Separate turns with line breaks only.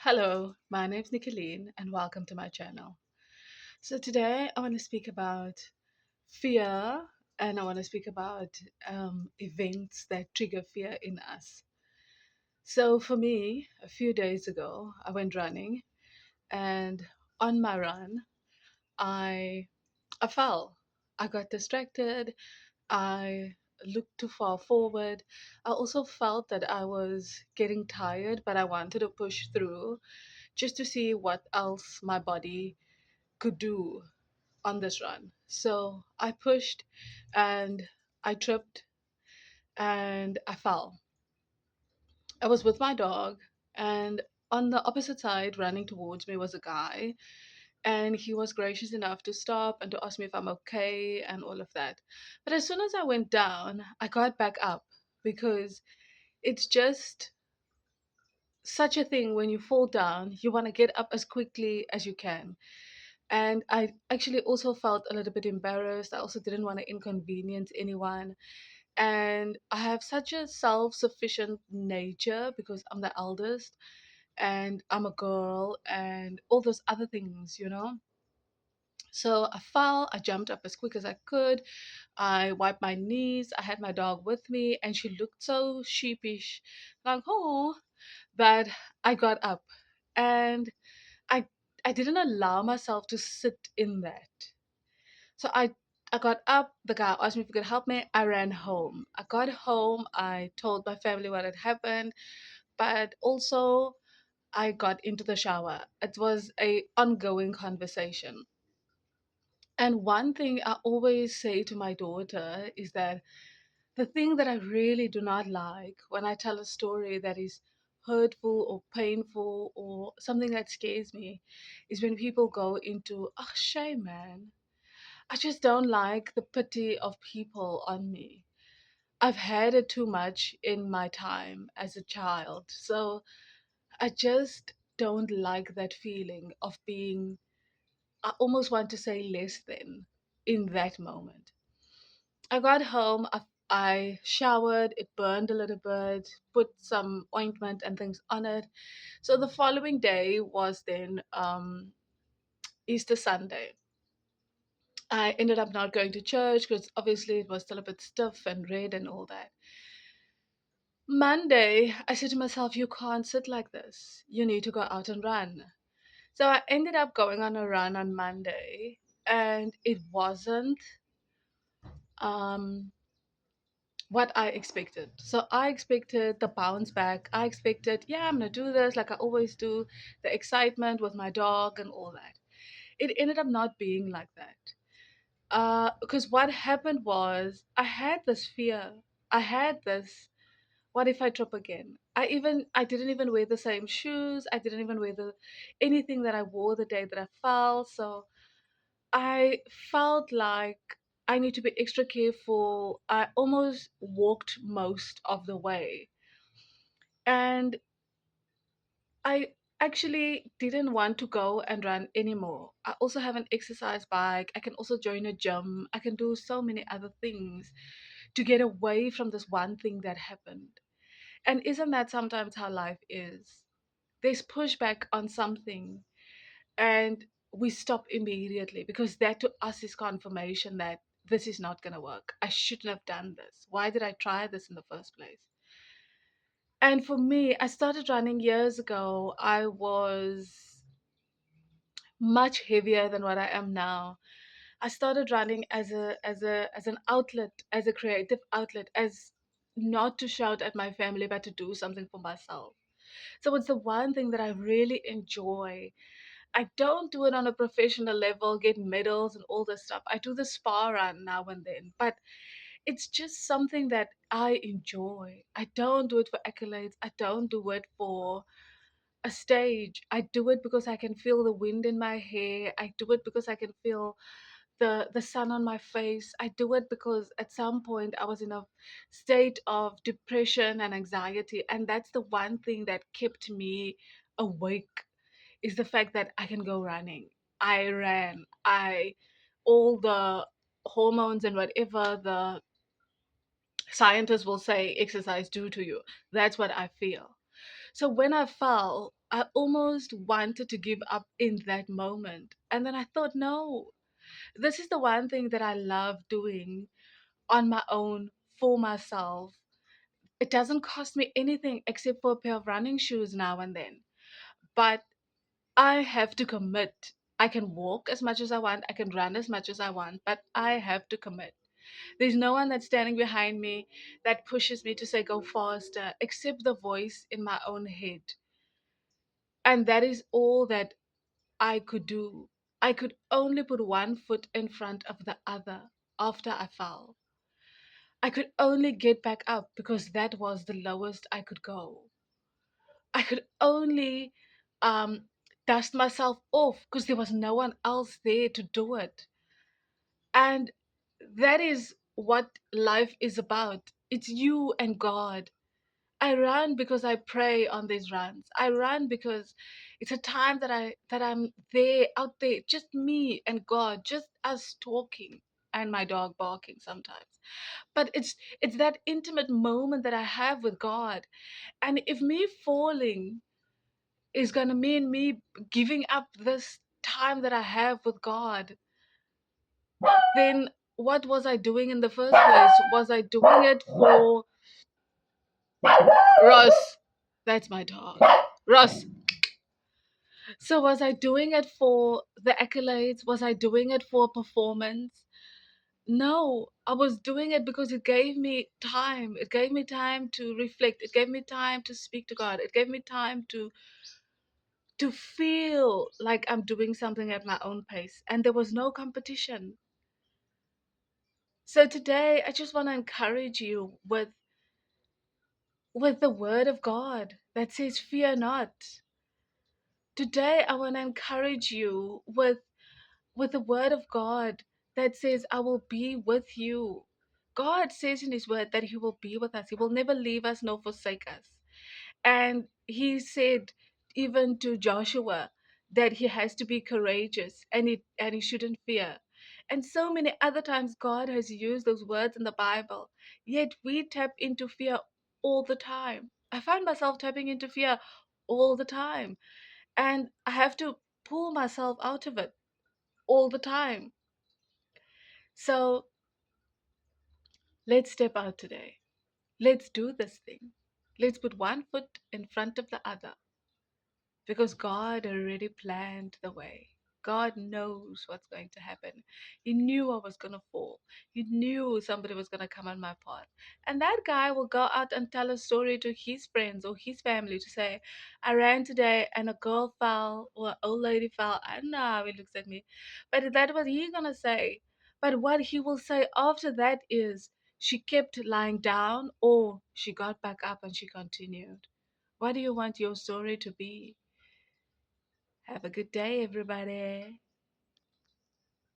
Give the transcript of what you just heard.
Hello, my name's Nicolene, and welcome to my channel. So, today I want to speak about fear and I want to speak about events that trigger fear in us. So, for me, a few days ago, I went running, and on my run, I, I fell. I got distracted. I looked too far forward. I also felt that I was getting tired, but I wanted to push through just to see what else my body could do on this run. So I pushed and I tripped and I fell. I was with my dog, and on the opposite side, running towards me, was a guy. And he was gracious enough to stop and to ask me if I'm okay and all of that. But as soon as I went down, I got back up because it's just such a thing when you fall down, you want to get up as quickly as you can. And I actually also felt a little bit embarrassed. I also didn't want to inconvenience anyone. And I have such a self sufficient nature because I'm the eldest and I'm a girl and all those other things. So I fell, I jumped up as quick as I could. I wiped my knees. I had my dog with me, and she looked so sheepish, like, oh, that I got up. And I I didn't allow myself to sit in that. So I got up, the guy asked me if he could help me. I ran home. I got home, I told my family what had happened, but also I got into the shower. It was a ongoing conversation. And one thing I always say to my daughter is that the thing that I really do not like when I tell a story that is hurtful or painful or something that scares me is when people go into, oh, shame, man. I just don't like the pity of people on me. I've had it too much in my time as a child. So I just don't like that feeling of being, I almost want to say less than in that moment. I got home, I showered, it burned a little bit, put some ointment and things on it. So the following day was then Easter Sunday. I ended up not going to church because obviously it was still a bit stiff and red and all that. Monday, I said to myself, you can't sit like this. You need to go out and run. So I ended up going on a run on Monday, and it wasn't um, what I expected. So I expected the bounce back. I expected, yeah, I'm going to do this like I always do, the excitement with my dog and all that. It ended up not being like that. Because what happened was I had this fear. I had this, what if I trip again? I didn't even wear the same shoes. I didn't even wear the anything that I wore the day that I fell. So I felt like I need to be extra careful. I almost walked most of the way. And I actually didn't want to go and run anymore. I also have an exercise bike. I can also join a gym. I can do so many other things to get away from this one thing that happened. And isn't that sometimes how life is? There's pushback on something and we stop immediately because that to us is confirmation that this is not going to work. I shouldn't have done this. Why did I try this in the first place? And for me, I started running years ago. I was much heavier than what I am now. I started running as an outlet, as a creative outlet, as not to shout at my family, but to do something for myself. So it's the one thing that I really enjoy. I don't do it on a professional level, get medals and all this stuff. I do the spa run now and then, but it's just something that I enjoy. I don't do it for accolades. I don't do it for a stage. I do it because I can feel the wind in my hair. I do it because I can feel the sun on my face. I do it because at some point I was in a state of depression and anxiety, and that's the one thing that kept me awake is the fact that I can go running. I ran. I all the hormones and whatever the scientists will say exercise do to you. That's what I feel. So when I fell, I almost wanted to give up in that moment. And then I thought, no, this is the one thing that I love doing on my own for myself. It doesn't cost me anything except for a pair of running shoes now and then. But I have to commit. I can walk as much as I want, I can run as much as I want, but I have to commit. There's no one that's standing behind me that pushes me to say go faster, except the voice in my own head. And that is all that I could do. I could only put one foot in front of the other after I fell. I could only get back up because that was the lowest I could go. I could only um, dust myself off because there was no one else there to do it. And that is what life is about. It's you and God. I run because I pray on these runs. I run because it's a time that I'm there out there, just me and God, just us talking and my dog barking sometimes. But it's that intimate moment that I have with God. And if me falling is gonna mean me giving up this time that I have with God, then what was I doing in the first place? Was I doing it for Ross? That's my dog. Ross. So was I doing it for the accolades? Was I doing it for performance? No, I was doing it because it gave me time. It gave me time to reflect. It gave me time to speak to God. It gave me time to feel like I'm doing something at my own pace. And there was no competition. So today I just want to encourage you with the word of God that says fear not. Today I want to encourage you with the word of God that says, I will be with you. God says in his word that he will be with us. He will never leave us nor forsake us. And he said even to Joshua that he has to be courageous and he shouldn't fear. And so many other times God has used those words in the Bible. Yet we tap into fear all the time. I find myself tapping into fear all the time. And I have to pull myself out of it all the time. So let's step out today. Let's do this thing. Let's put one foot in front of the other because God already planned the way. God knows what's going to happen. He knew I was going to fall. He knew somebody was going to come on my path. And that guy will go out and tell a story to his friends or his family to say, I ran today and a girl fell or an old lady fell. I don't know how he looks at me. But that's what he's going to say. But what he will say after that is, she kept lying down or she got back up and she continued. What do you want your story to be? Have a good day, everybody.